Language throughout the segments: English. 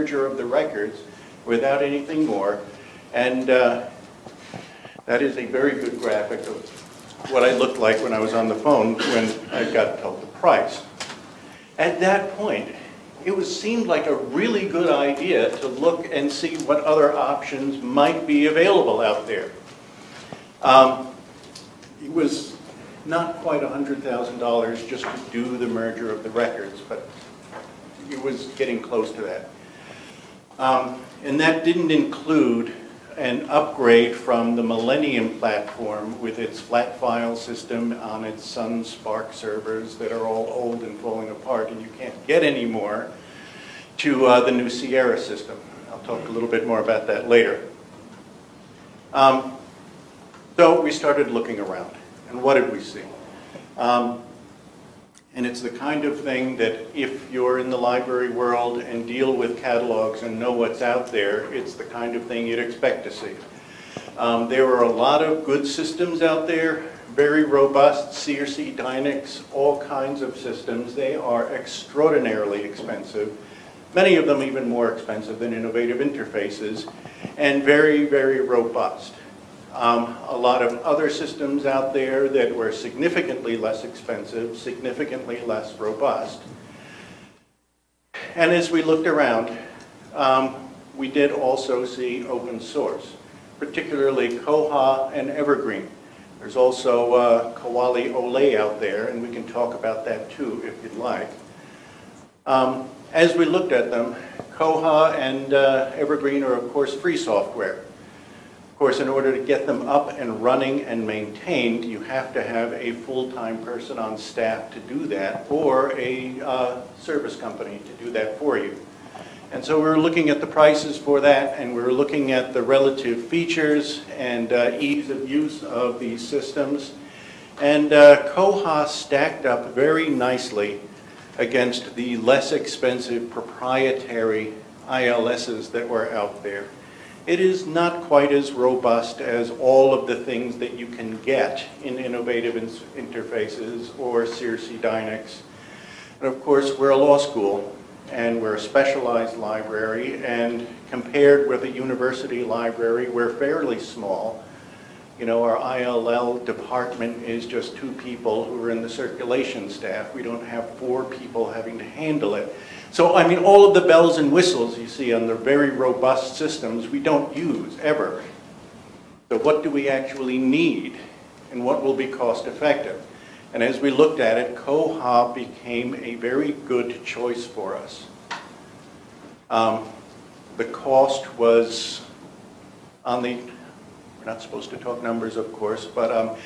merger of the records without anything more. And that is a very good graphic of what I looked like when I was on the phone when I got told the price. At that point, it seemed like a really good idea to look and see what other options might be available out there. It was not quite $100,000 just to do the merger of the records, but it was getting close to that. And that didn't include an upgrade from the Millennium platform with its flat file system on its Sun Spark servers that are all old and falling apart and you can't get anymore, to the new Sierra system. I'll talk a little bit more about that later. So we started looking around, and what did we see? And it's the kind of thing that if you're in the library world and deal with catalogs and know what's out there, it's the kind of thing you'd expect to see. There were a lot of good systems out there, very robust, CRC, Dynix, all kinds of systems. They are extraordinarily expensive, many of them even more expensive than innovative interfaces, and very, very robust. A lot of other systems out there that were significantly less expensive, significantly less robust. And as we looked around, we did also see open source, particularly Koha and Evergreen. There's also Qawali Au Lait out there, and we can talk about that too if you'd like. As we looked at them, Koha and Evergreen are of course free software. Of course, in order to get them up and running and maintained, you have to have a full-time person on staff to do that, or a service company to do that for you. And so we were looking at the prices for that, and we were looking at the relative features and ease of use of these systems. And Koha stacked up very nicely against the less expensive proprietary ILSs that were out there. It is not quite as robust as all of the things that you can get in innovative interfaces or CRC Dynix. And of course, we're a law school, and we're a specialized library, and compared with a university library, we're fairly small. You know, our ILL department is just 2 people who are in the circulation staff. We don't have 4 people having to handle it. So, I mean, all of the bells and whistles you see on the very robust systems, we don't use, ever. So what do we actually need, and what will be cost effective? And as we looked at it, Koha became a very good choice for us. The cost was on the, we're not supposed to talk numbers, of course, but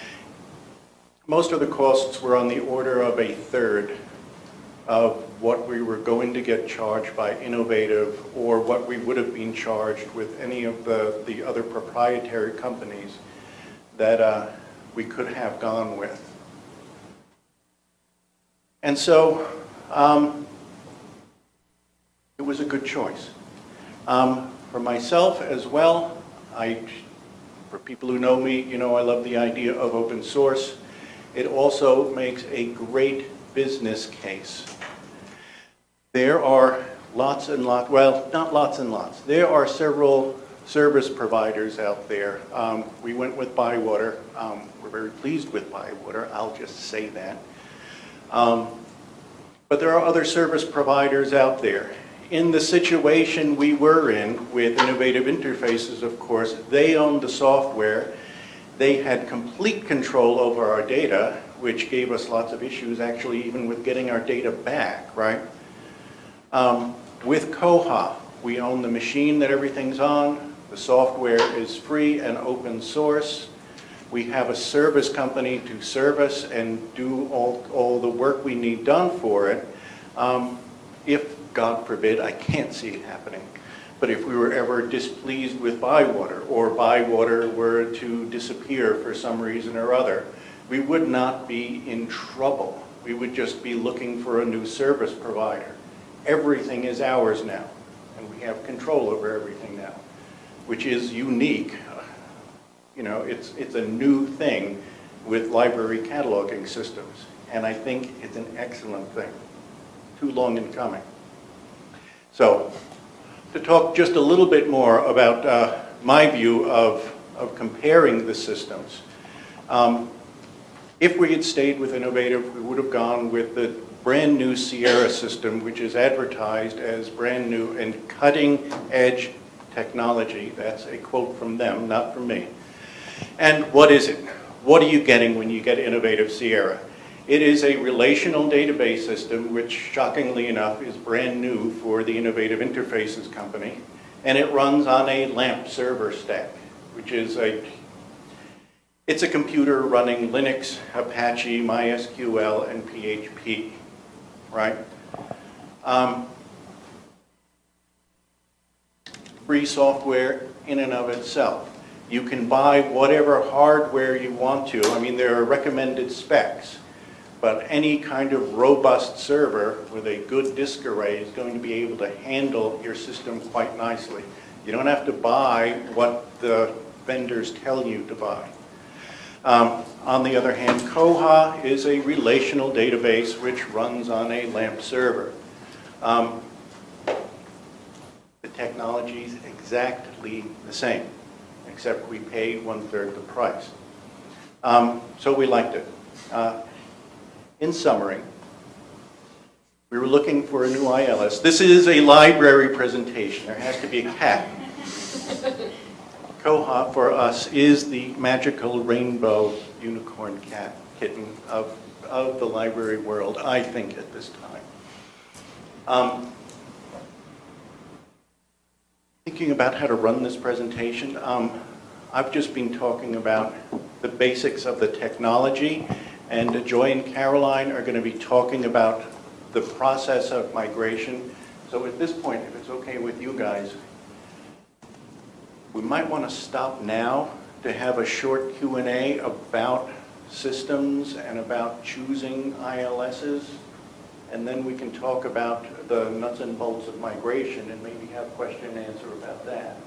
most of the costs were on the order of 1/3 of what we were going to get charged by innovative, or what we would have been charged with any of the other proprietary companies that we could have gone with. And so it was a good choice. For myself as well, for people who know me, you know I love the idea of open source. It also makes a great business case. There are lots and lots, well, not lots and lots. There are several service providers out there. We went with Bywater. We're very pleased with Bywater, I'll just say that. But there are other service providers out there. In the situation we were in with innovative interfaces, of course, they owned the software. They had complete control over our data, which gave us lots of issues, actually, even with getting our data back, right? With Koha, we own the machine that everything's on. The software is free and open source. We have a service company to service and do all the work we need done for it. If, God forbid, I can't see it happening, but if we were ever displeased with Bywater, or Bywater were to disappear for some reason or other, we would not be in trouble. We would just be looking for a new service provider. Everything is ours now, and we have control over everything now, which is unique. You know, it's a new thing with library cataloging systems, and I think it's an excellent thing. Too long in coming. So, to talk just a little bit more about my view of comparing the systems. If we had stayed with Innovative, we would have gone with the brand new Sierra system, which is advertised as brand new and cutting edge technology. That's a quote from them, not from me. And what is it? What are you getting when you get Innovative Sierra? It is a relational database system, which shockingly enough is brand new for the Innovative Interfaces company. And it runs on a LAMP server stack, which is it's a computer running Linux, Apache, MySQL, and PHP, right? Free software in and of itself. You can buy whatever hardware you want to. I mean, there are recommended specs, but any kind of robust server with a good disk array is going to be able to handle your system quite nicely. You don't have to buy what the vendors tell you to buy. On the other hand, Koha is a relational database which runs on a LAMP server. The technology is exactly the same, except we paid 1/3 the price. So we liked it. In summary, we were looking for a new ILS. This is a library presentation. There has to be a cat. Koha, for us, is the magical rainbow unicorn cat kitten of the library world, I think, at this time. Thinking about how to run this presentation, I've just been talking about the basics of the technology, and Joy and Caroline are going to be talking about the process of migration. So at this point, if it's okay with you guys, we might want to stop now to have a short Q&A about systems and about choosing ILSs, and then we can talk about the nuts and bolts of migration and maybe have question and answer about that.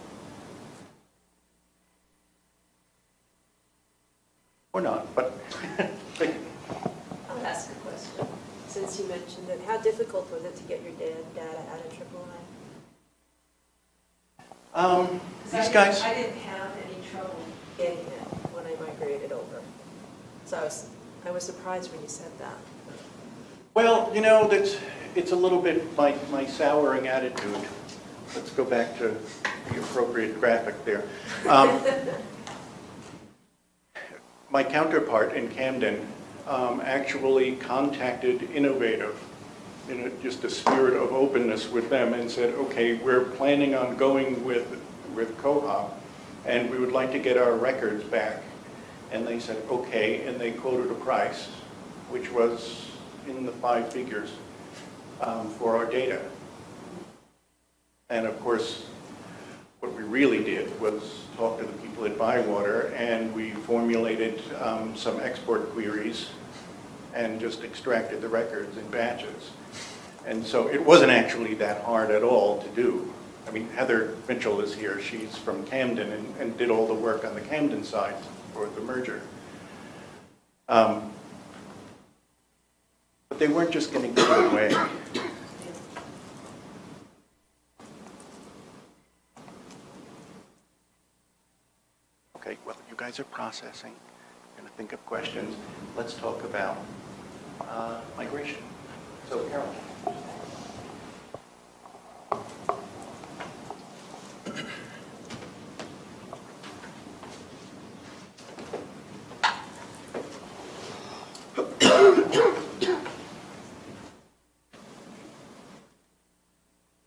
Or not, but I'll ask a question. Since you mentioned it, how difficult was it to get your data out of AAA? These guys. I didn't have any trouble getting it when I migrated over. So I was surprised when you said that. Well, you know, it's a little bit like my souring attitude. Let's go back to the appropriate graphic there. My counterpart in Camden actually contacted Innovative in just a spirit of openness with them and said, okay, we're planning on going with Koha, and we would like to get our records back. And they said, okay, and they quoted a price, which was in the 5 figures for our data. And of course, what we really did was talk to the people at Bywater, and we formulated some export queries and just extracted the records in batches. And so it wasn't actually that hard at all to do. I mean, Heather Mitchell is here. She's from Camden and did all the work on the Camden side for the merger. But they weren't just going to give it away. Okay, well, you guys are processing. You're going to think of questions. Let's talk about migration. So, Carol.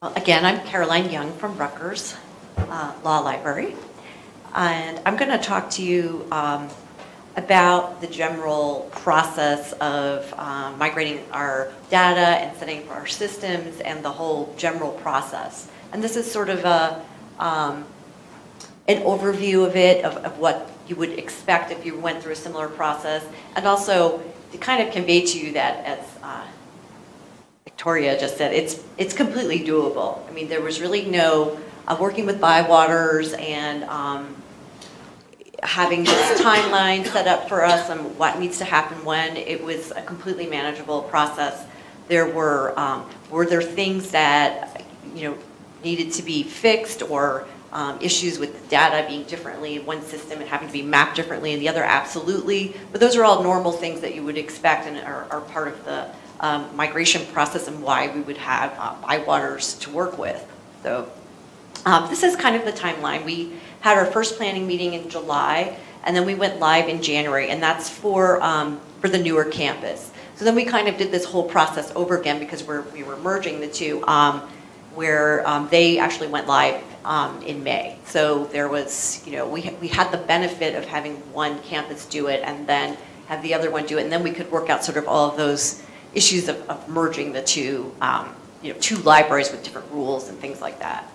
Well, again, I'm Caroline Young from Rutgers Law Library, and I'm going to talk to you about the general process of migrating our data and setting up our systems and the whole general process. And this is sort of an overview of it, of what you would expect if you went through a similar process, and also to kind of convey to you that, as Victoria just said, it's completely doable. I mean, there was really no working with Bywaters and having this timeline set up for us and what needs to happen when. It was a completely manageable process. There were there things that, you know, needed to be fixed, or issues with the data being differently in one system and having to be mapped differently in the other, absolutely. But those are all normal things that you would expect and are part of the migration process and why we would have bywaters to work with. So this is kind of the timeline. We had our first planning meeting in July, and then we went live in January, and that's for the newer campus. So then we kind of did this whole process over again because we were merging the two, where they actually went live in May. So there was, we had the benefit of having one campus do it and then have the other one do it, and then we could work out sort of all of those issues of merging the two, two libraries with different rules and things like that.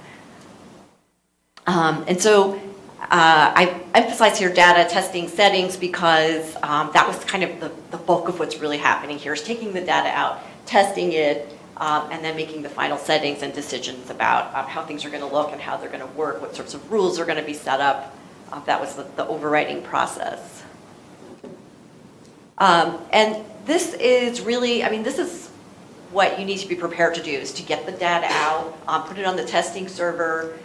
And so I emphasize here data testing settings because that was kind of the bulk of what's really happening here, is taking the data out, testing it, and then making the final settings and decisions about how things are going to look and how they're going to work, what sorts of rules are going to be set up. That was the overriding process. And this is really, this is what you need to be prepared to do, is to get the data out, put it on the testing server,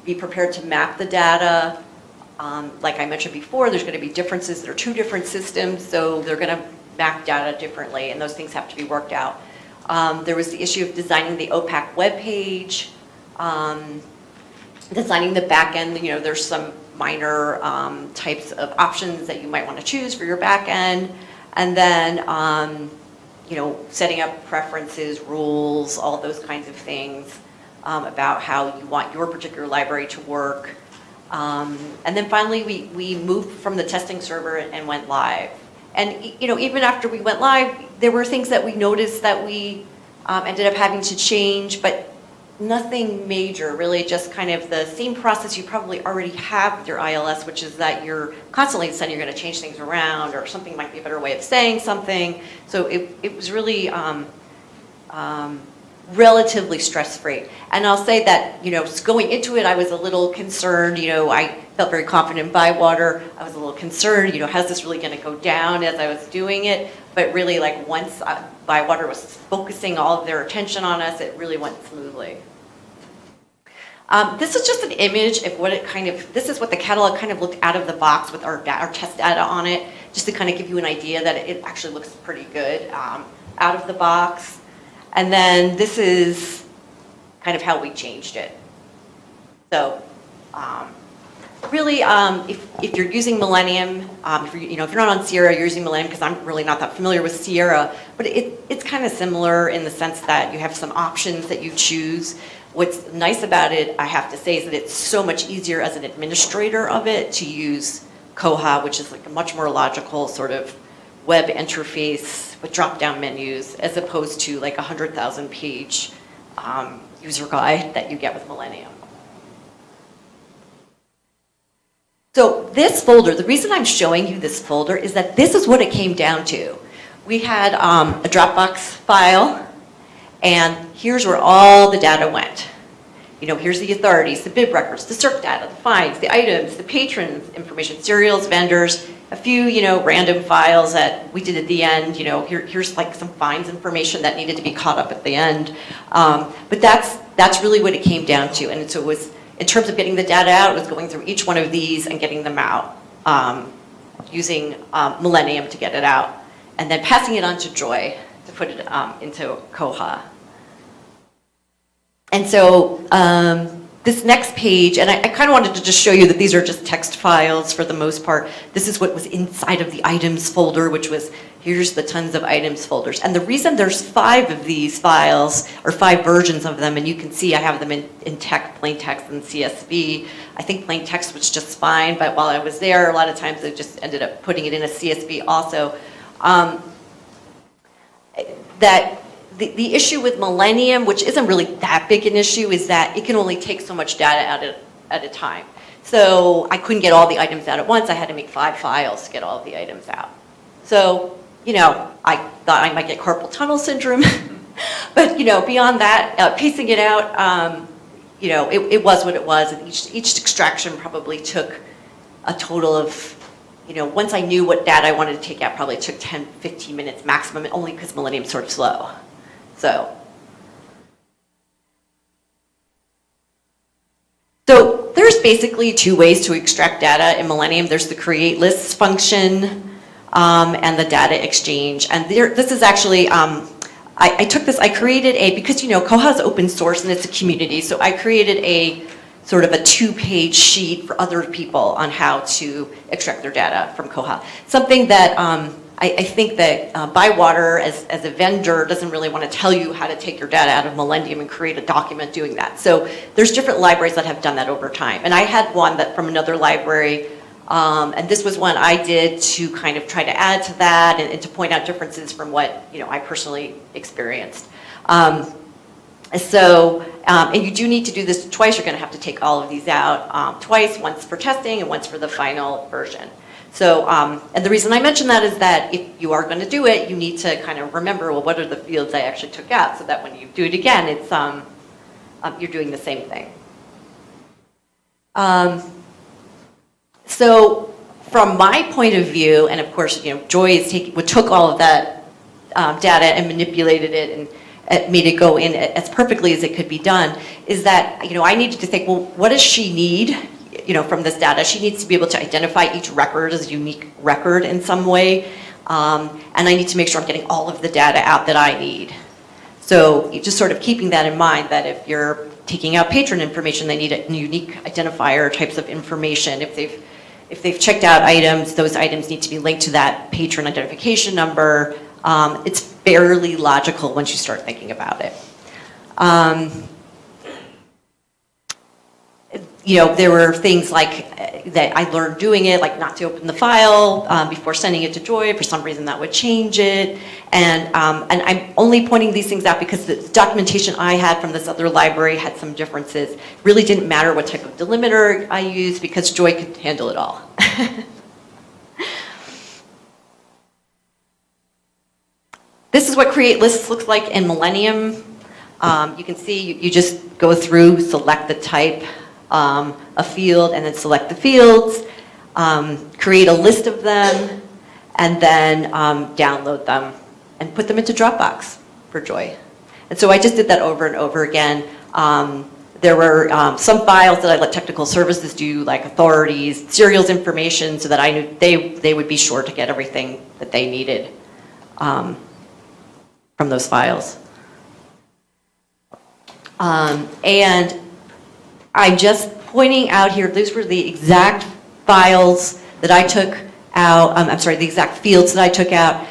be prepared to map the data. Like I mentioned before, there's going to be differences. There are two different systems, so they're going to map data differently, and those things have to be worked out. There was the issue of designing the OPAC web page, designing the back end. There's some minor types of options that you might want to choose for your back end, and then setting up preferences, rules, all those kinds of things. About how you want your particular library to work. And then finally, we moved from the testing server and went live. And even after we went live, there were things that we noticed that we ended up having to change, but nothing major, really, just kind of the same process you probably already have with your ILS, which is that you're constantly saying you're going to change things around, or something might be a better way of saying something. So it was really relatively stress-free. And I'll say that, going into it, I was a little concerned. I felt very confident in Bywater. I was a little concerned, how's this really going to go down as I was doing it? But really, once Bywater was focusing all of their attention on us, it really went smoothly. This is just an image of what this is what the catalog kind of looked out of the box with our test data on it, just to kind of give you an idea that it actually looks pretty good out of the box. And then this is kind of how we changed it. So really, if you're using Millennium, if you're not on Sierra, you're using Millennium, because I'm really not that familiar with Sierra, but it's kind of similar in the sense that you have some options that you choose. What's nice about it, I have to say, is that it's so much easier as an administrator of it to use Koha, which is like a much more logical sort of web interface with drop-down menus, as opposed to like a 100,000 page user guide that you get with Millennium. So this folder, the reason I'm showing you this folder is that this is what it came down to. We had a Dropbox file, and here's where all the data went. Here's the authorities, the bid records, the CERC data, the fines, the items, the patrons information, serials, vendors, a few, random files that we did at the end. Here's like some fines information that needed to be caught up at the end. But that's really what it came down to. And so it was, in terms of getting the data out, it was going through each one of these and getting them out, using Millennium to get it out, and then passing it on to Joy to put it into Koha. And so this next page, and I kind of wanted to just show you that these are just text files for the most part. This is what was inside of the items folder, which was, here's the tons of items folders. And the reason there's 5 of these files, or 5 versions of them, and you can see I have them in plain text and CSV. I think plain text was just fine, but while I was there, a lot of times I just ended up putting it in a CSV also. The issue with Millennium, which isn't really that big an issue, is that it can only take so much data out at a time. So I couldn't get all the items out at once. I had to make 5 files to get all of the items out. So, I thought I might get carpal tunnel syndrome. But, beyond that, pacing it out, it was what it was. And each extraction probably took a total of, once I knew what data I wanted to take out, probably took 10, 15 minutes maximum, only because Millennium's sort of slow. So basically two ways to extract data in Millennium. There's the create lists function and the data exchange. And this is actually, I took this, I created because Koha is open source and it's a community, so I created a sort of a 2-page sheet for other people on how to extract their data from Koha. Something that I think that Bywater as a vendor doesn't really want to tell you how to take your data out of Millennium and create a document doing that. So there's different libraries that have done that over time. And I had one that from another library, and this was one I did to kind of try to add to that and to point out differences from what I personally experienced. And you do need to do this twice. You're going to have to take all of these out twice, once for testing and once for the final version. So, and the reason I mention that is that if you are going to do it, you need to kind of remember, well, what are the fields I actually took out, so that when you do it again, it's you're doing the same thing. So, from my point of view, and of course, Joy took all of that data and manipulated it and made it go in as perfectly as it could be done, is that I needed to think, well, what does she need from this data? She needs to be able to identify each record as a unique record in some way, and I need to make sure I'm getting all of the data out that I need. So just sort of keeping that in mind, that if you're taking out patron information, they need a unique identifier types of information. If they've checked out items, those items need to be linked to that patron identification number. It's fairly logical once you start thinking about it. There were things like that I learned doing it, like not to open the file before sending it to Joy. For some reason, that would change it. And I'm only pointing these things out because the documentation I had from this other library had some differences. It really didn't matter what type of delimiter I used because Joy could handle it all. This is what create lists looks like in Millennium. You can see you just go through, select the type, a field, and then select the fields, create a list of them, and then download them and put them into Dropbox for Joy. And so I just did that over and over again. There were some files that I let technical services do, like authorities, serials information, so that I knew they would be sure to get everything that they needed from those files. And I'm just pointing out here, these were the exact files that I took out, I'm sorry, the exact fields that I took out.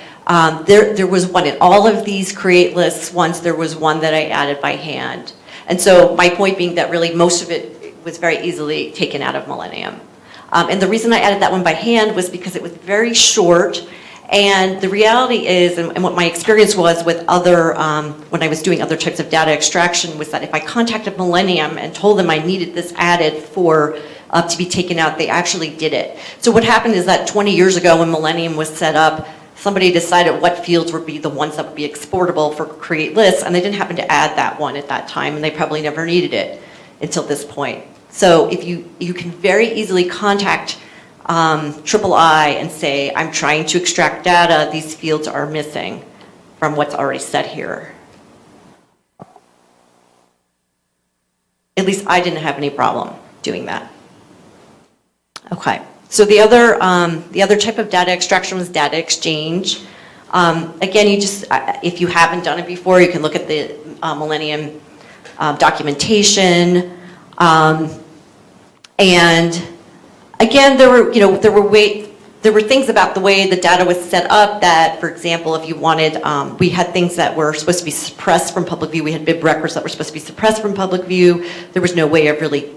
There was one in all of these create lists. Once there was one that I added by hand. And so my point being that really most of it was very easily taken out of Millennium. And the reason I added that one by hand was because it was very short. And the reality is, and what my experience was with other, when I was doing other types of data extraction, was that if I contacted Millennium and told them I needed this added for to be taken out, they actually did it. So what happened is that 20 years ago when Millennium was set up, somebody decided what fields would be the ones that would be exportable for create lists, and they didn't happen to add that one at that time, and they probably never needed it until this point. So if you can very easily contact III and say, I'm trying to extract data, these fields are missing from what's already set here. At least I didn't have any problem doing that. Okay, so the other type of data extraction was data exchange. Again, if you haven't done it before, you can look at the Millennium documentation. And again, there were things about the way the data was set up that, for example, if you wanted, we had things that were supposed to be suppressed from public view. We had bib records that were supposed to be suppressed from public view. There was no way of really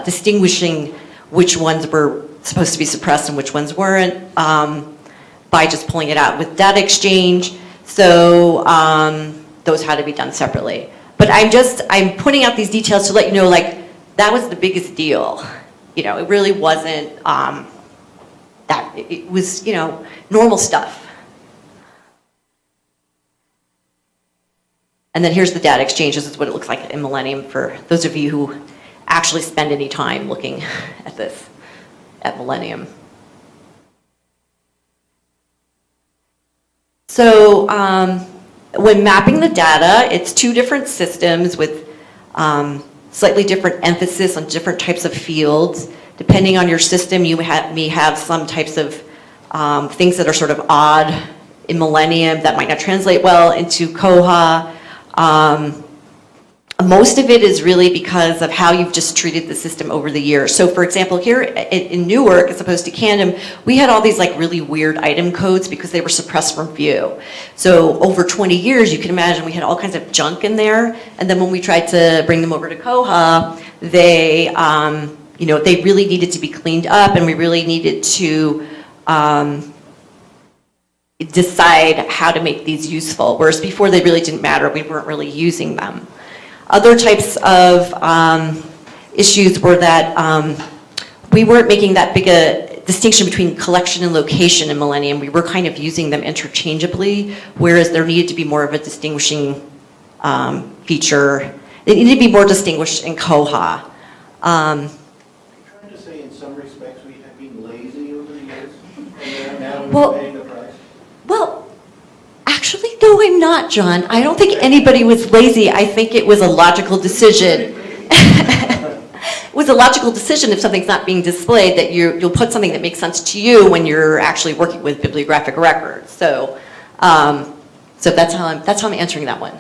distinguishing which ones were supposed to be suppressed and which ones weren't by just pulling it out with data exchange. So those had to be done separately. But I'm putting out these details to let you know, like, that was the biggest deal. It really wasn't that, it was, normal stuff. And then here's the data exchange. This is what it looks like in Millennium for those of you who actually spend any time looking at this, at Millennium. So when mapping the data, it's two different systems with slightly different emphasis on different types of fields. Depending on your system, you may have some types of things that are sort of odd in Millennium that might not translate well into Koha. Most of it is really because of how you've just treated the system over the years. So for example, here in Newark, as opposed to Camden, we had all these like really weird item codes because they were suppressed from view. So over 20 years, you can imagine we had all kinds of junk in there. And then when we tried to bring them over to Koha, they, you know, they really needed to be cleaned up, and we really needed to decide how to make these useful. Whereas before they really didn't matter, we weren't really using them. Other types of issues were that we weren't making that big a distinction between collection and location in Millennium. We were kind of using them interchangeably, whereas there needed to be more of a distinguishing feature. They needed to be more distinguished in Koha. Are you trying to say in some respects we have been lazy over the years, and now we're paying the price? Well, actually, no, I'm not, John. I don't think anybody was lazy. I think it was a logical decision. It was a logical decision if something's not being displayed that you'll put something that makes sense to you when you're actually working with bibliographic records. So, so that's how I'm answering that one.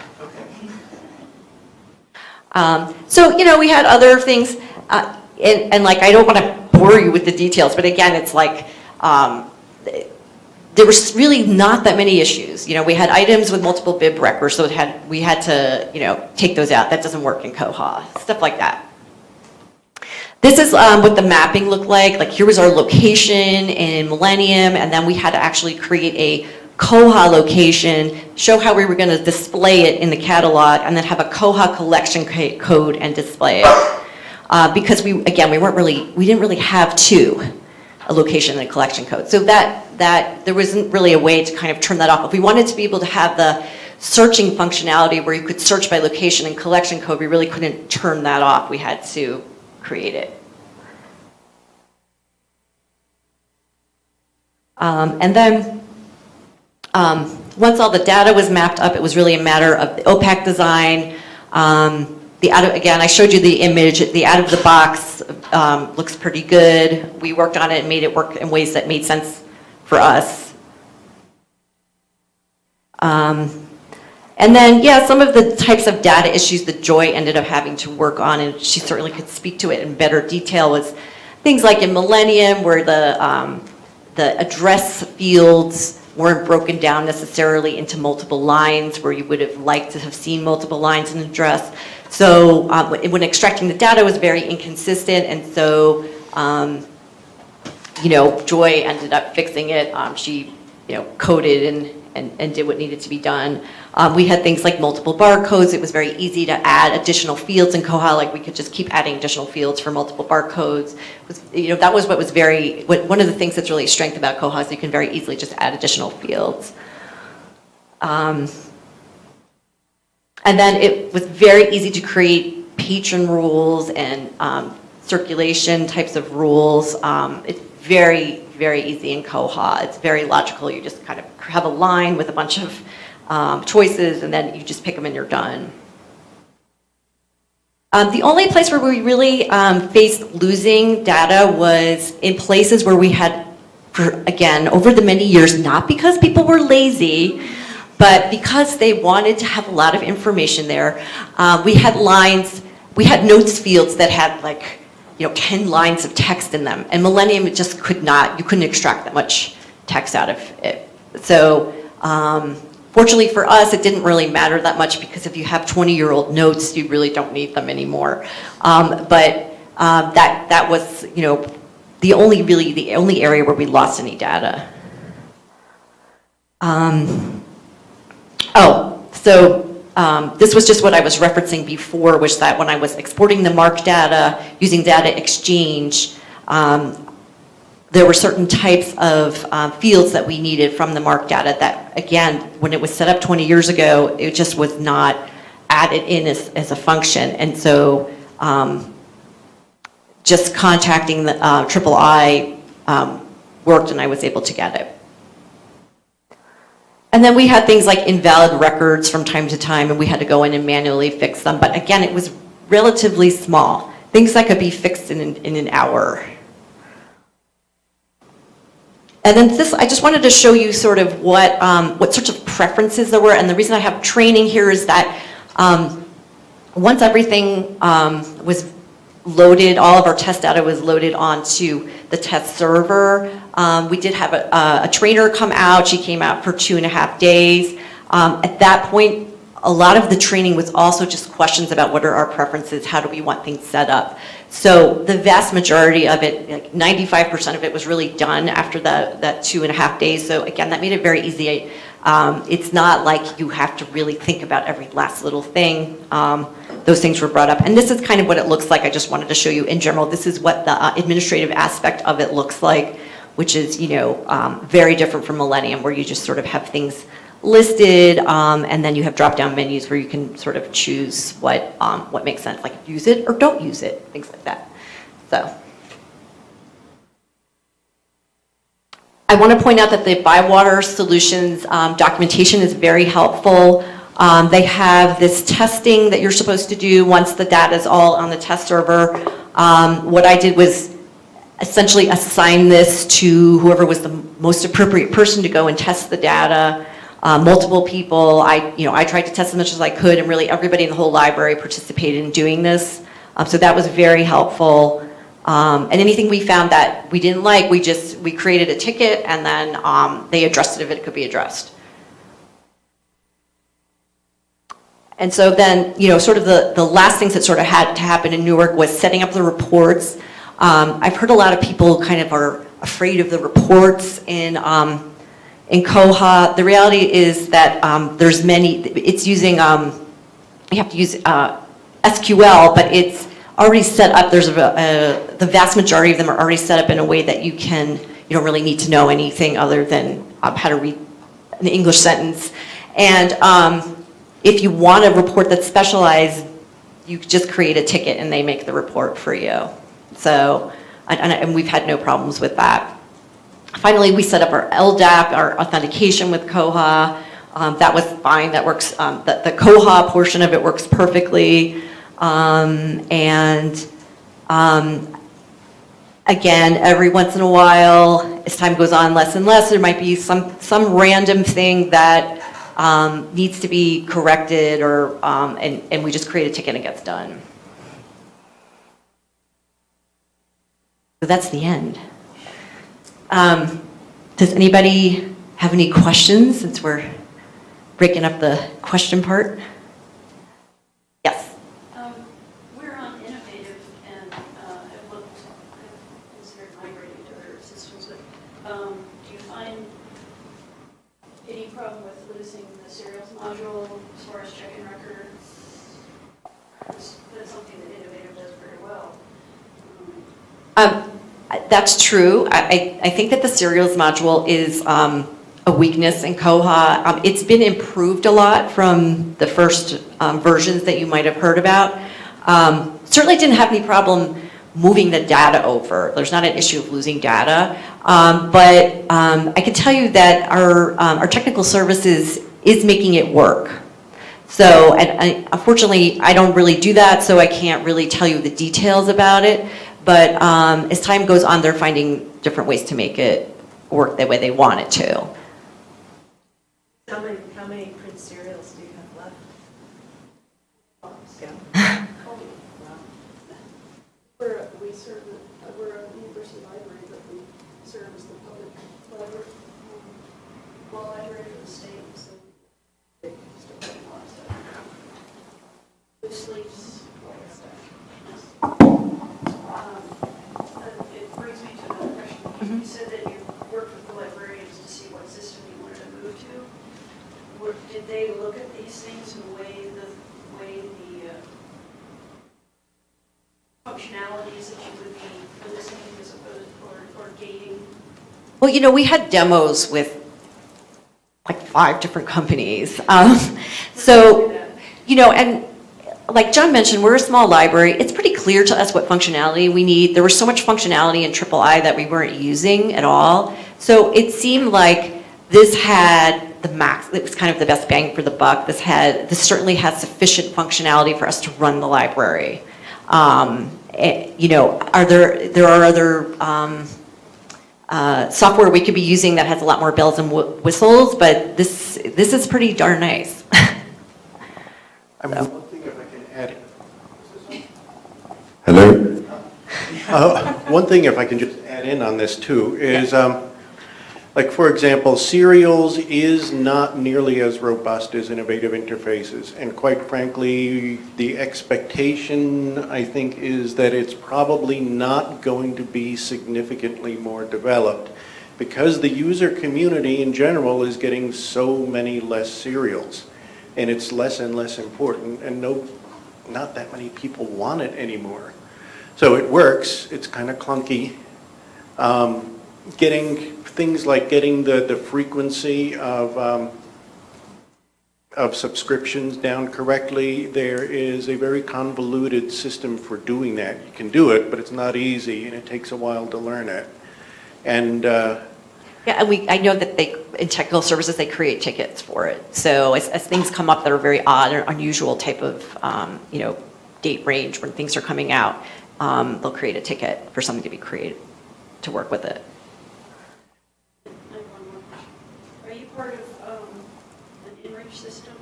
So, you know, we had other things, and like, I don't want to bore you with the details, but again, it's like, there was really not that many issues. You know, we had items with multiple bib records, so we had to, you know, take those out. That doesn't work in Koha, stuff like that. This is what the mapping looked like. Like, here was our location in Millennium, and then we had to actually create a Koha location, show how we were going to display it in the catalog, and then have a Koha collection code and display it. Because we didn't really have a location and a collection code. So that there wasn't really a way to kind of turn that off. If we wanted to be able to have the searching functionality where you could search by location and collection code, we really couldn't turn that off. We had to create it. And then once all the data was mapped up, it was really a matter of the OPAC design. Again, I showed you the image. The out of the box looks pretty good. We worked on it and made it work in ways that made sense for us. And then, yeah, some of the types of data issues that Joy ended up having to work on, and she certainly could speak to it in better detail, was things like in Millennium where the address fields weren't broken down necessarily into multiple lines where you would have liked to have seen multiple lines in address. So when extracting the data was very inconsistent, and so you know, Joy ended up fixing it. She, you know, coded and did what needed to be done. We had things like multiple barcodes. It was very easy to add additional fields in Koha. Like, we could just keep adding additional fields for multiple barcodes. You know, that was what was one of the things that's really a strength about Koha is you can very easily just add additional fields. And then it was very easy to create patron rules and circulation types of rules. It's very, very easy in Koha. It's very logical. You just kind of have a line with a bunch of choices, and then you just pick them and you're done. The only place where we really faced losing data was in places where we had, again, over the many years, not because people were lazy, but because they wanted to have a lot of information there. We had notes fields that had like, you know, 10 lines of text in them, and Millennium, it just could not, you couldn't extract that much text out of it. So fortunately for us, it didn't really matter that much, because if you have 20-year-old notes, you really don't need them anymore. That was, you know, the only area where we lost any data. This was just what I was referencing before, which that when I was exporting the MARC data using data exchange, there were certain types of fields that we needed from the MARC data that, again, when it was set up 20 years ago, it just was not added in as a function. And so just contacting the III worked, and I was able to get it. And then we had things like invalid records from time to time, and we had to go in and manually fix them. But again, it was relatively small, things that could be fixed in an hour. And then this, I just wanted to show you sort of what sorts of preferences there were. And the reason I have training here is that once everything was loaded, all of our test data was loaded onto the test server. We did have a trainer come out. She came out for 2.5 days. At that point, a lot of the training was also just questions about what are our preferences, how do we want things set up. So the vast majority of it, like 95% of it was really done after that 2.5 days. So again, that made it very easy. It's not like you have to really think about every last little thing. Those things were brought up. And this is kind of what it looks like. I just wanted to show you in general. This is what the administrative aspect of it looks like, which is, you know, very different from Millennium, where you just sort of have things listed, and then you have drop-down menus where you can sort of choose what makes sense, like use it or don't use it, things like that. So I want to point out that the Bywater Solutions documentation is very helpful. They have this testing that you're supposed to do once the data is all on the test server. What I did was essentially assign this to whoever was the most appropriate person to go and test the data. Multiple people. I tried to test as much as I could, and really everybody in the whole library participated in doing this. So that was very helpful. And anything we found that we didn't like, we created a ticket, and then they addressed it if it could be addressed. And so then, sort of the last things that sort of had to happen in Newark was setting up the reports. I've heard a lot of people kind of are afraid of the reports in Koha. The reality is that there's many, it's using, you have to use SQL, but it's already set up. There's the vast majority of them are already set up in a way that you don't really need to know anything other than how to read an English sentence. And if you want a report that's specialized, you just create a ticket and they make the report for you. So, and we've had no problems with that. Finally, we set up our LDAP, our authentication with Koha. That was fine. That works. The Koha portion of it works perfectly. Again, every once in a while, as time goes on, less and less, there might be some random thing that needs to be corrected, or and we just create a ticket and it gets done. So that's the end. Does anybody have any questions, since we're breaking up the question part? Yes. We're on innovative, and have looked, I've considered migrating to other systems, but do you find any problem with losing the serials module as far as checking records? That's something that innovative does very well. That's true. I think that the serials module is a weakness in Koha. It's been improved a lot from the first versions that you might have heard about. Certainly didn't have any problem moving the data over. There's not an issue of losing data. But I can tell you that our technical services is making it work. So, and unfortunately, I don't really do that, so I can't really tell you the details about it. But as time goes on, they're finding different ways to make it work the way they want it to. How many print serials do you have left? Yeah. We're a university library, but we serve as the public library, law library for the state, so we still have a lot of stuff. Loose leaves, all that stuff. It brings me to another question. You said that you worked with the librarians to see what system you wanted to move to. Did they look at these things and weigh the functionalities that you would be listening as opposed or gating? Well, we had demos with like 5 different companies. So, and like John mentioned, we're a small library. It's pretty clear to us what functionality we need. There was so much functionality in III that we weren't using at all. So it seemed like this had the the max, it was kind of the best bang for the buck. This certainly has sufficient functionality for us to run the library. You know, there are other software we could be using that has a lot more bells and whistles, but this is pretty darn nice. One thing if I can add. Hello? One thing if I can just add in on this too is, like for example, serials is not nearly as robust as innovative interfaces. And quite frankly, the expectation I think is that it's probably not going to be significantly more developed because the user community in general is getting so many less serials. And it's less and less important, and not that many people want it anymore. So it works, it's kind of clunky. Getting things like getting the frequency of subscriptions down correctly, there is a very convoluted system for doing that. You can do it, but it's not easy, and it takes a while to learn it. And yeah, and I know that in technical services, they create tickets for it. So as things come up that are very odd or unusual type of, you know, date range when things are coming out, they'll create a ticket for something to be created to work with it. I have one more question. Are you part of an Enrich system,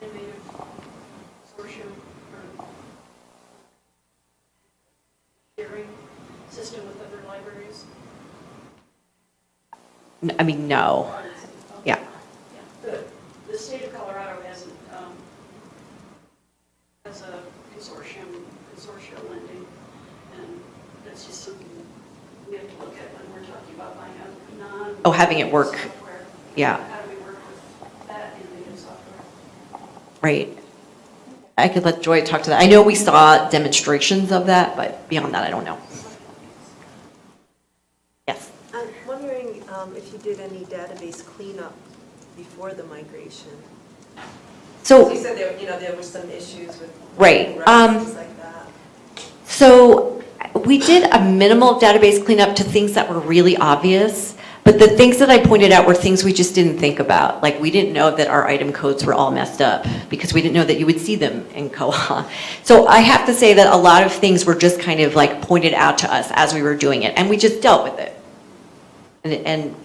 innovative consortium, or sharing system with other libraries? I mean, no. Yeah. The state of Colorado has a consortium lending, and that's just something we have to look at when we're talking about buying a non. Oh, having it work. Software. Yeah. How do we work with that innovative software? Right. I could let Joy talk to that. I know we saw demonstrations of that, but beyond that, I don't know. Yes. I'm wondering if you did any database cleanup before the migration. So You said there were some issues with right. things like that. So we did a minimal database cleanup to things that were really obvious, but the things that I pointed out were things we just didn't think about. Like we didn't know that our item codes were all messed up because we didn't know that you would see them in Koha. So I have to say that a lot of things were just kind of like pointed out to us as we were doing it, and we just dealt with it. And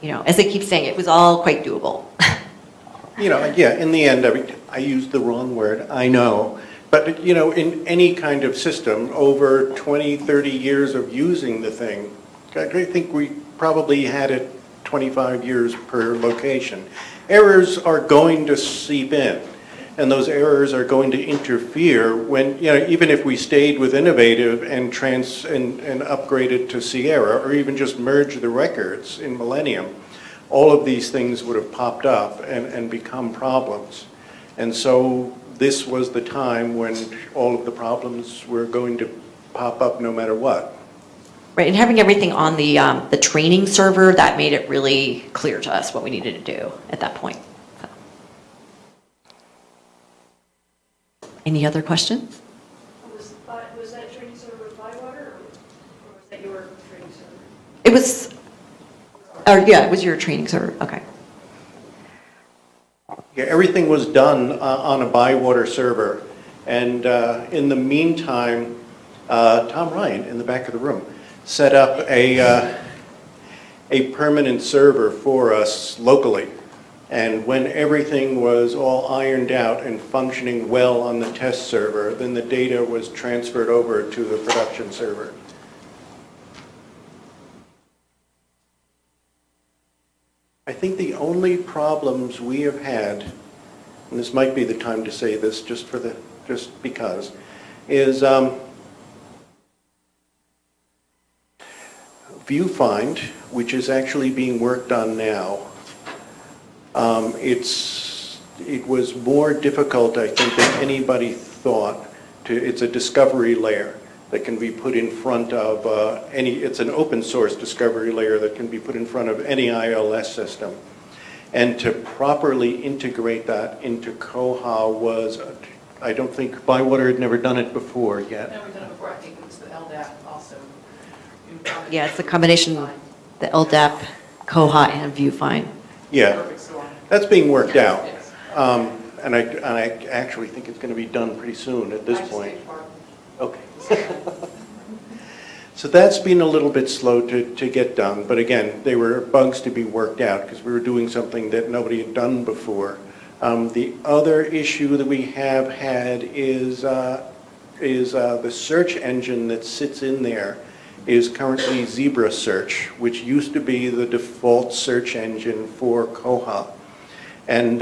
you know, as I keep saying, it was all quite doable. you know, yeah, in the end, I used the wrong word, I know. But, you know, in any kind of system, over 20, 30 years of using the thing, I think we probably had it 25 years per location. Errors are going to seep in, and those errors are going to interfere when, you know, even if we stayed with Innovative and upgraded to Sierra, or even just merged the records in Millennium, all of these things would have popped up and become problems. And so this was the time when all of the problems were going to pop up no matter what. Right, and having everything on the training server, that made it really clear to us what we needed to do at that point. So. Any other questions? Was that training server with Bywater, or was that your training server? It was, yeah, it was your training server, okay. Yeah, everything was done on a Bywater server. And in the meantime, Tom Ryan in the back of the room set up a permanent server for us locally. And when everything was all ironed out and functioning well on the test server, then the data was transferred over to the production server. I think the only problems we have had, and this might be the time to say this just because, is Viewfind, which is actually being worked on now. It was more difficult, I think, than anybody thought. It's a discovery layer that can be put in front of it's an open source discovery layer that can be put in front of any ILS system. And to properly integrate that into Koha was, I don't think, Bywater had never done it before yet. Never done it before. I think it was the LDAP also. Yeah, it's a combination, the LDAP, Koha, and Viewfind. Yeah. Perfect storm. That's being worked out. Yes. And I actually think it's going to be done pretty soon at this I just point. take part. Okay. So that's been a little bit slow to get done, but again, they were bugs to be worked out because we were doing something that nobody had done before. The other issue that we have had is the search engine that sits in there is currently Zebra Search, which used to be the default search engine for Koha. And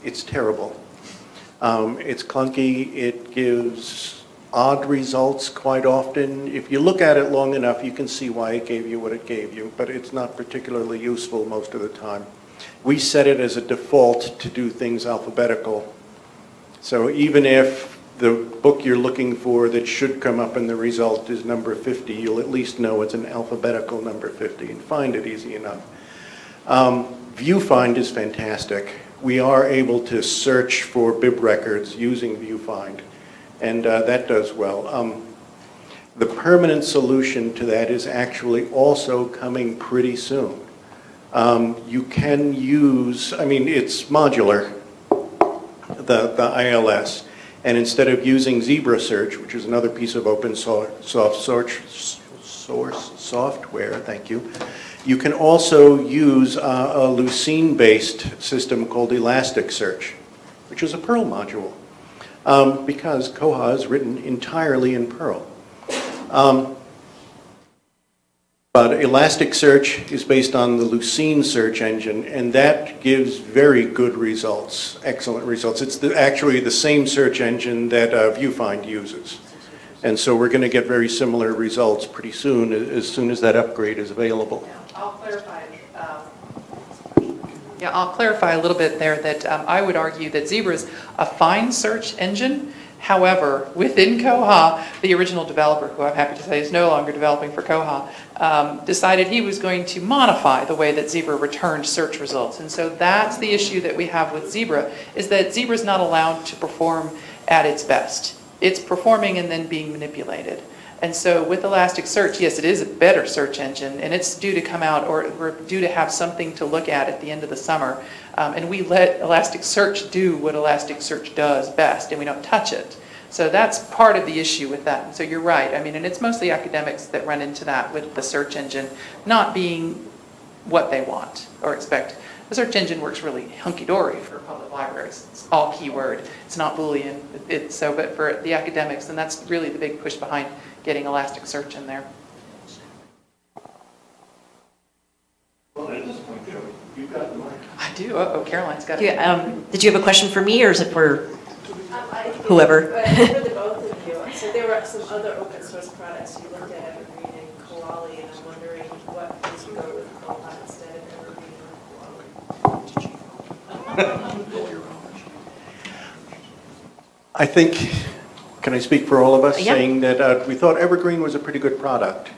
it's terrible. It's clunky, it gives odd results quite often. If you look at it long enough, you can see why it gave you what it gave you, but it's not particularly useful most of the time. We set it as a default to do things alphabetical. So even if the book you're looking for that should come up in the result is number 50, you'll at least know it's an alphabetical number 50 and find it easy enough. Viewfind is fantastic. We are able to search for bib records using Viewfind, and that does well. The permanent solution to that is actually also coming pretty soon. You can use, I mean, it's modular, the ILS, and instead of using Zebra Search, which is another piece of open source software, thank you, you can also use a Lucene-based system called Elasticsearch, which is a Perl module, because Koha is written entirely in Perl. But Elasticsearch is based on the Lucene search engine, and that gives very good results, excellent results. It's actually the same search engine that Viewfind uses. And so we're going to get very similar results pretty soon as that upgrade is available. I'll clarify a little bit there that I would argue that Zebra is a fine search engine. However, within Koha, the original developer, who I'm happy to say is no longer developing for Koha, decided he was going to modify the way that Zebra returned search results. And so that's the issue that we have with Zebra, is that Zebra is not allowed to perform at its best. It's performing and then being manipulated. And so with Elasticsearch, yes, it is a better search engine, and it's due to come out, or we're due to have something to look at the end of the summer. And we let Elasticsearch do what Elasticsearch does best, and we don't touch it. So that's part of the issue with that. And so you're right. I mean, and it's mostly academics that run into that with the search engine not being what they want or expect. The search engine works really hunky-dory for public libraries. It's all keyword. It's not Boolean. But for the academics, and that's really the big push behind getting Elasticsearch in there. Well, at this point, you've got the mic. I do. Uh-oh, Caroline's got it. Did you have a question for me, or is it for whoever? For the both of you. So there were some other open source products. You looked at Evergreen and Qawali, and I'm wondering what made you go with Koha instead of Evergreen or Qawali? I think, can I speak for all of us, Yeah. saying that we thought Evergreen was a pretty good product.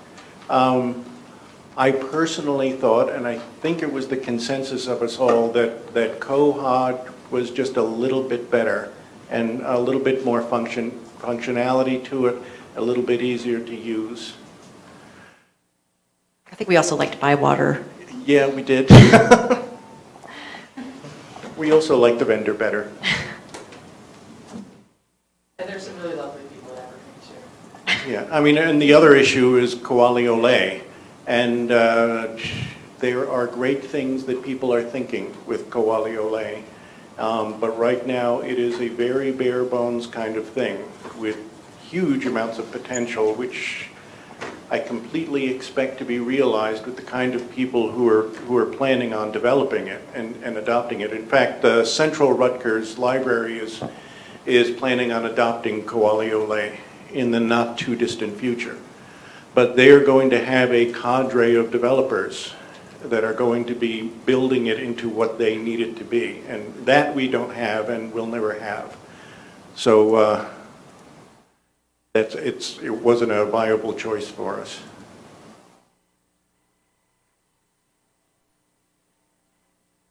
I personally thought, and I think it was the consensus of us all, that Koha was just a little bit better and a little bit more functionality to it, a little bit easier to use. I think we also liked Bywater. Yeah, we did. We also liked the vendor better. And there's some really lovely people at Evergreen, too. Yeah, I mean, and the other issue is Qawali Au Lait. And there are great things that people are thinking with Qawali Au Lait. But right now, it is a very bare bones kind of thing with huge amounts of potential, which I completely expect to be realized with the kind of people who are planning on developing it and adopting it. In fact, the Central Rutgers Library is planning on adopting Qawali Au Lait in the not too distant future. But they are going to have a cadre of developers that are going to be building it into what they need it to be. And that we don't have and will never have. So it wasn't a viable choice for us.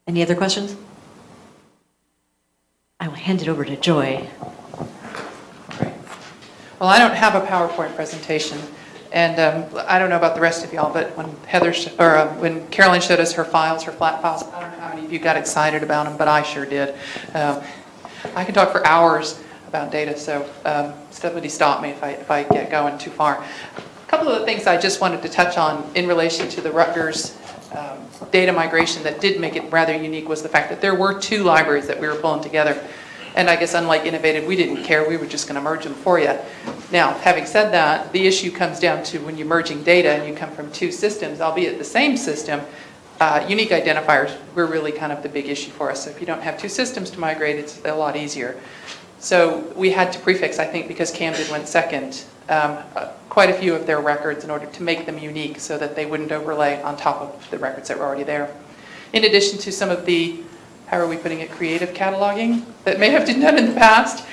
Any other questions? I will hand it over to Joy. Great. Well, I don't have a PowerPoint presentation. And I don't know about the rest of y'all, but when when Caroline showed us her files, her flat files, I don't know how many of you got excited about them, but I sure did. I can talk for hours about data, so somebody stop me if I get going too far. A couple of the things I just wanted to touch on in relation to the Rutgers data migration that did make it rather unique was the fact that there were 2 libraries that we were pulling together. And I guess unlike Innovative, we didn't care. We were just going to merge them for you. Now, having said that, the issue comes down to when you're merging data and you come from 2 systems, albeit the same system, unique identifiers were really kind of the big issue for us. So if you don't have 2 systems to migrate, it's a lot easier. So we had to prefix, I think, because Camden went second, quite a few of their records in order to make them unique so that they wouldn't overlay on top of the records that were already there. In addition to some of the, how are we putting it, creative cataloging that may have been done in the past,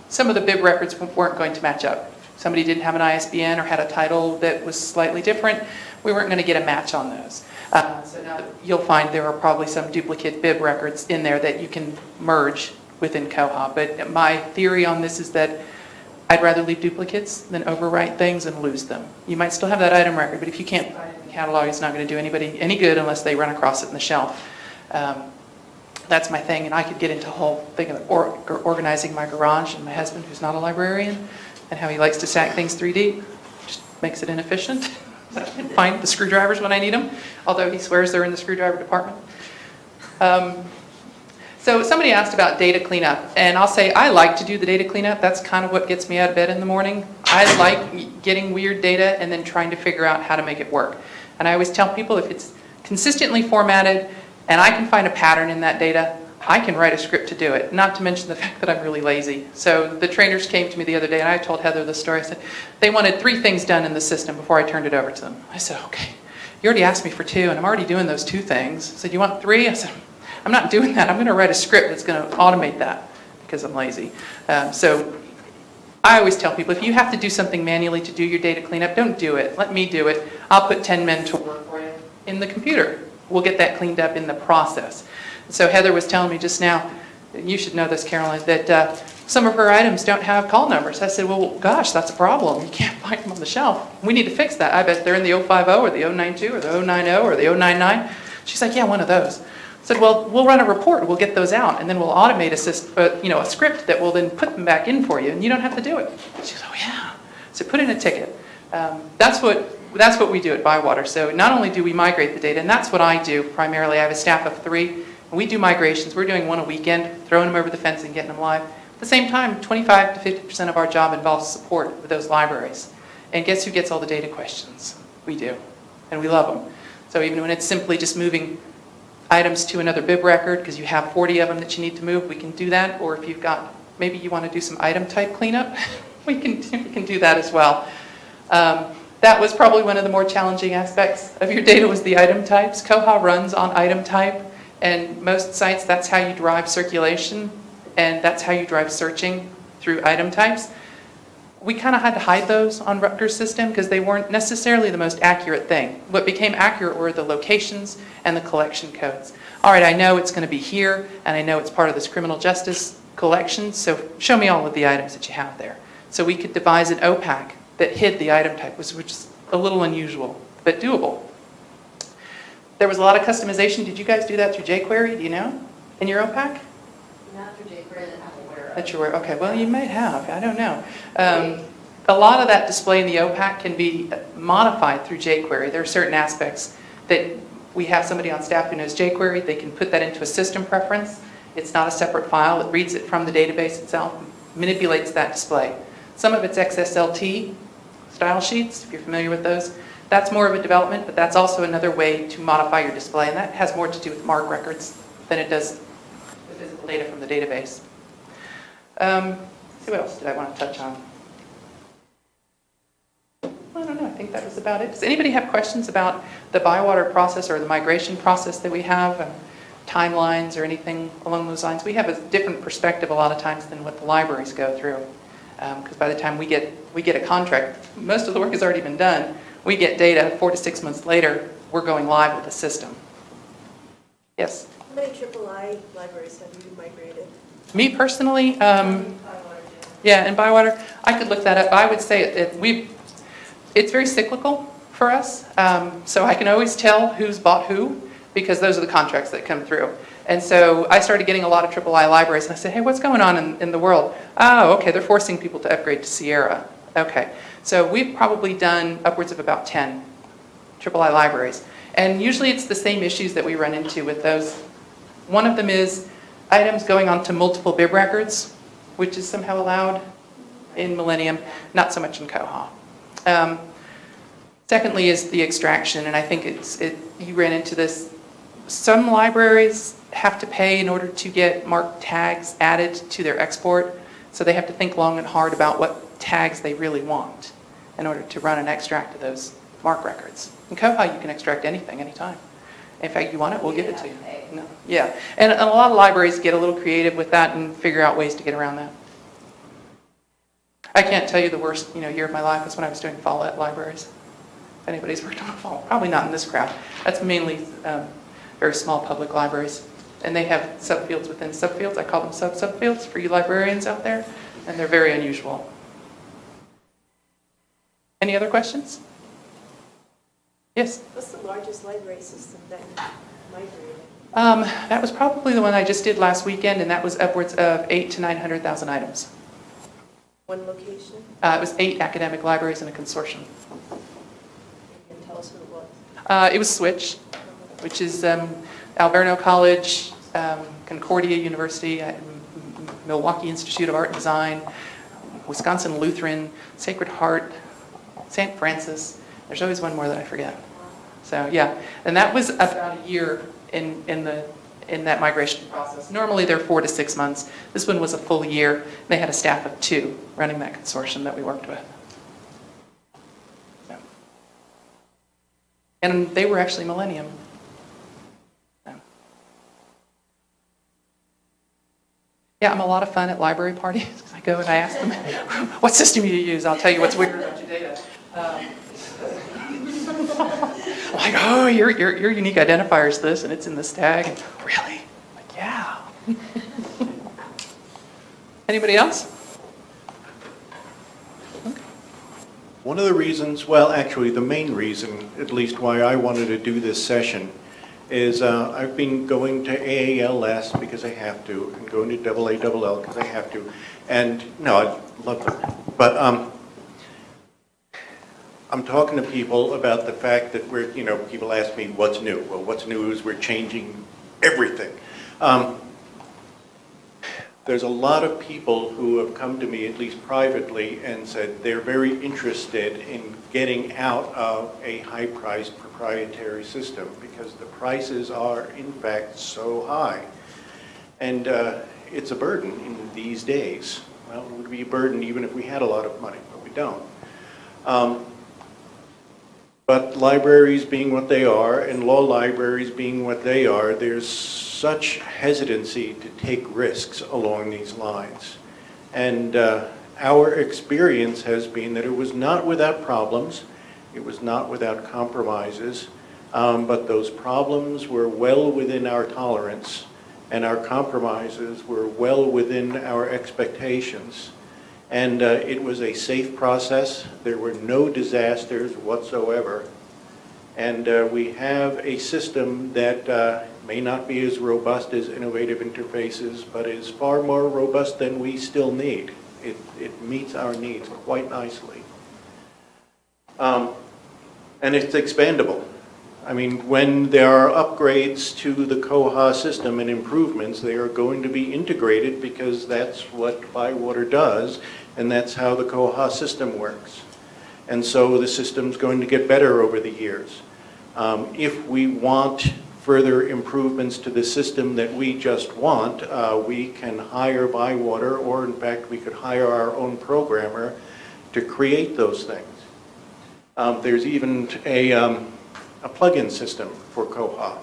some of the bib records weren't going to match up. Somebody didn't have an ISBN or had a title that was slightly different, we weren't going to get a match on those. So now you'll find there are probably some duplicate bib records in there that you can merge within Koha. But my theory on this is that I'd rather leave duplicates than overwrite things and lose them. You might still have that item record, but if you can't find it in the catalog, it's not going to do anybody any good unless they run across it in the shelf. That's my thing, and I could get into a whole thing of organizing my garage, and my husband, who's not a librarian, and how he likes to stack things 3 deep, just makes it inefficient. I can't find the screwdrivers when I need them, although he swears they're in the screwdriver department. So somebody asked about data cleanup, and I'll say I like to do the data cleanup. That's kind of what gets me out of bed in the morning. I like getting weird data and then trying to figure out how to make it work. And I always tell people if it's consistently formatted and I can find a pattern in that data, I can write a script to do it, not to mention the fact that I'm really lazy. So the trainers came to me the other day, and I told Heather the story. I said, they wanted 3 things done in the system before I turned it over to them. I said, okay, you already asked me for 2, and I'm already doing those 2 things. I said, you want 3? I said, I'm not doing that. I'm going to write a script that's going to automate that because I'm lazy. So I always tell people, if you have to do something manually to do your data cleanup, don't do it. Let me do it. I'll put 10 men to work for you in the computer. We'll get that cleaned up in the process. So Heather was telling me just now, you should know this, Caroline, that some of her items don't have call numbers. I said, well, gosh, that's a problem. You can't find them on the shelf. We need to fix that. I bet they're in the 050 or the 092 or the 090 or the 099. She's like, yeah, one of those. I said, well, we'll run a report. We'll get those out, and then we'll automate a script that will then put them back in for you, and you don't have to do it. She goes, oh, yeah. So put in a ticket. That's what we do at Bywater. So not only do we migrate the data, and that's what I do primarily. I have a staff of 3, and we do migrations. We're doing one a weekend, throwing them over the fence and getting them live. At the same time, 25 to 50% of our job involves support with those libraries. And guess who gets all the data questions? We do, and we love them. So even when it's simply just moving items to another bib record because you have 40 of them that you need to move, we can do that. Or if you've got, maybe you want to do some item type cleanup, we can do that as well. That was probably one of the more challenging aspects of your data was the item types. Koha runs on item type, and most sites, that's how you drive circulation, and that's how you drive searching through item types. We kind of had to hide those on Rutgers' system because they weren't necessarily the most accurate thing. What became accurate were the locations and the collection codes. All right, I know it's going to be here, and I know it's part of this criminal justice collection, so show me all of the items that you have there. So we could devise an OPAC that hid the item type, which is a little unusual, but doable. There was a lot of customization. Did you guys do that through jQuery? Do you know? In your OPAC? Not through jQuery that I'm aware of. That you're aware. Okay, well, you might have. I don't know. A lot of that display in the OPAC can be modified through jQuery. There are certain aspects that we have somebody on staff who knows jQuery. They can put that into a system preference. It's not a separate file. It reads it from the database itself, manipulates that display. Some of it's XSLT style sheets, if you're familiar with those. That's more of a development, but that's also another way to modify your display, and that has more to do with MARC records than it does the physical data from the database. What else did I want to touch on? I don't know, I think that was about it. Does anybody have questions about the Bywater process or the migration process that we have, timelines or anything along those lines? We have a different perspective a lot of times than what the libraries go through. Because by the time we get a contract, most of the work has already been done. We get data 4 to 6 months later, we're going live with the system. Yes? How many III libraries have you migrated? Me personally, yeah, in Bywater, I could look that up. I would say It's very cyclical for us, so I can always tell who's bought who, because those are the contracts that come through. And so I started getting a lot of III libraries, and I said, hey, what's going on in the world? Oh, okay, they're forcing people to upgrade to Sierra. Okay, so we've probably done upwards of about 10 III libraries. And usually it's the same issues that we run into with those. One of them is items going onto multiple bib records, which is somehow allowed in Millennium, not so much in Koha. Secondly is the extraction, and I think you ran into this. Some libraries have to pay in order to get MARC tags added to their export, so they have to think long and hard about what tags they really want in order to run an extract of those MARC records. In Koha, you can extract anything, anytime. In fact, you want it, we'll give it to you. No. Yeah, and a lot of libraries get a little creative with that and figure out ways to get around that. I can't tell you the worst year of my life was when I was doing Fallout libraries. If anybody's worked on a Fallout, probably not in this crowd. That's mainly very small public libraries. And they have subfields within subfields. I call them sub-subfields for you librarians out there. And they're very unusual. Any other questions? Yes? What's the largest library system that you migrated? That was probably the one I just did last weekend, and that was upwards of 800,000 to 900,000 items. One location? It was 8 academic libraries in a consortium. You can tell us who it was. It was Switch, which is Alverno College, Concordia University, Milwaukee Institute of Art and Design, Wisconsin Lutheran, Sacred Heart, St. Francis. There's always one more that I forget. So yeah, and that was about a year in that migration process. Normally they're 4 to 6 months. This one was a full year. They had a staff of 2 running that consortium that we worked with. So. And they were actually Millennium. So. Yeah, I'm a lot of fun at library parties. I go and I ask them, what system do you use? I'll tell you what's weird about your data. I'm like, oh, your unique identifier is this, and it's in this tag. And, really? I'm like, yeah. Anybody else? Okay. One of the reasons, well, actually the main reason, at least why I wanted to do this session, is I've been going to AALS because I have to, and going to AALL because I have to, and no, I love them, but I'm talking to people about the fact that we're, people ask me what's new. Well, what's new is we're changing everything. There's a lot of people who have come to me, at least privately, and said they're very interested in getting out of a high-priced proprietary system because the prices are, in fact, so high. And it's a burden in these days. Well, it would be a burden even if we had a lot of money, but we don't. But libraries being what they are, and law libraries being what they are, there's such hesitancy to take risks along these lines. And our experience has been that it was not without problems, it was not without compromises, but those problems were well within our tolerance, and our compromises were well within our expectations. And it was a safe process. There were no disasters whatsoever. And we have a system that may not be as robust as innovative interfaces, but is far more robust than we still need. It meets our needs quite nicely. And it's expandable. I mean, when there are upgrades to the Koha system and improvements, they are going to be integrated because that's what Bywater does, and that's how the Koha system works. And so the system's going to get better over the years. If we want further improvements to the system that we just want, we can hire Bywater, or in fact we could hire our own programmer to create those things. There's even a plug-in system for Koha.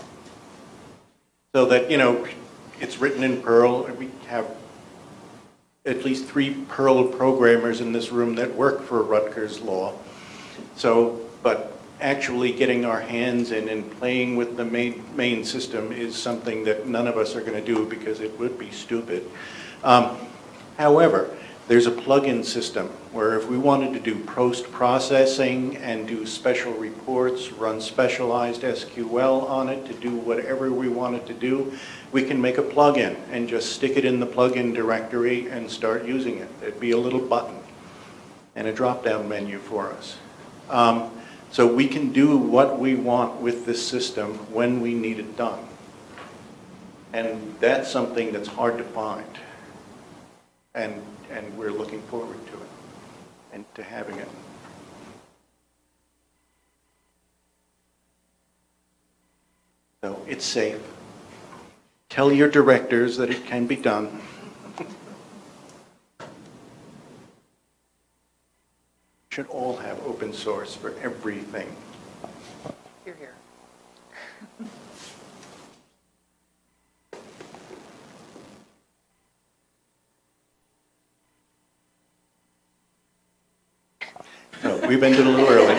So that, it's written in Perl. We have at least 3 Perl programmers in this room that work for Rutgers Law. So, but actually getting our hands in and playing with the main system is something that none of us are going to do because it would be stupid. However, There's a plug-in system where if we wanted to do post-processing and do special reports, run specialized SQL on it to do whatever we wanted to do, we can make a plug-in and just stick it in the plug-in directory and start using it. There'd be a little button and a drop-down menu for us. So we can do what we want with this system when we need it done. And that's something that's hard to find. And we're looking forward to it and to having it. So it's safe. Tell your directors that it can be done. Should all have open source for everything. Here, here. So we've ended a little early.